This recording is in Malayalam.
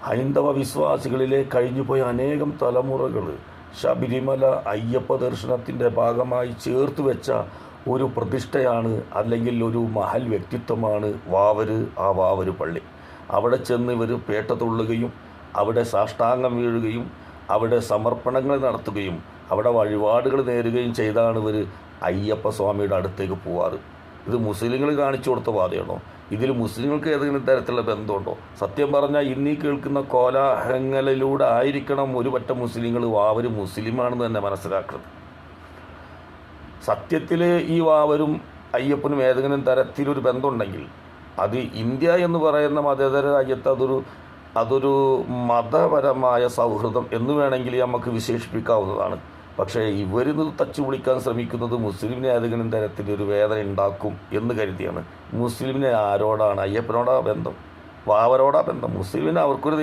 ഹൈന്ദവ വിശ്വാസികളിലെ കഴിഞ്ഞുപോയ അനേകം തലമുറകൾ ശബരിമല അയ്യപ്പ ദർശനത്തിൻ്റെ ഭാഗമായി ചേർത്ത് വെച്ച ഒരു പ്രതിഷ്ഠയാണ്, അല്ലെങ്കിൽ ഒരു മഹൽ വ്യക്തിത്വമാണ് വാവര്. ആ വാവര് പള്ളി അവിടെ ചെന്ന് ഇവർ പേട്ട തുള്ളുകയും അവിടെ സാഷ്ടാംഗം വീഴുകയും അവിടെ സമർപ്പണങ്ങൾ നടത്തുകയും അവിടെ വഴിപാടുകൾ നേരുകയും ചെയ്താണ് ഇവർ അയ്യപ്പ സ്വാമിയുടെ അടുത്തേക്ക് പോവാറ്. ഇത് മുസ്ലിങ്ങൾ കാണിച്ചു കൊടുത്ത പാതയാണോ? ഇതിൽ മുസ്ലിങ്ങൾക്ക് ഏതെങ്കിലും തരത്തിലുള്ള ബന്ധമുണ്ടോ? സത്യം പറഞ്ഞാൽ ഇന്നീ കേൾക്കുന്ന കോലാഹലങ്ങളിലൂടെ ആയിരിക്കണം ഒരു പറ്റം മുസ്ലിങ്ങൾ വാവര് മുസ്ലിമാണെന്ന് തന്നെ മനസ്സിലാക്കുന്നത്. സത്യത്തിൽ ഈ വാവരും അയ്യപ്പനും ഏതെങ്കിലും തരത്തിലൊരു ബന്ധമുണ്ടെങ്കിൽ അത് ഇന്ത്യ എന്ന് പറയുന്ന മതേതര രാജ്യത്ത് അതൊരു മതപരമായ സൗഹൃദം എന്ന് വേണമെങ്കിൽ നമുക്ക് വിശേഷിപ്പിക്കാവുന്നതാണ്. പക്ഷേ ഇവരിത് തച്ചു വിളിക്കാൻ ശ്രമിക്കുന്നത് മുസ്ലിമിനെ ഏതെങ്കിലും തരത്തിലൊരു വേദന ഉണ്ടാക്കും എന്ന് കരുതിയാണ്. മുസ്ലിമിനെ ആരോടാണ്? അയ്യപ്പനോടാ ബന്ധം, വാവരോടാ ബന്ധം. മുസ്ലിമിന് അവർക്കൊരു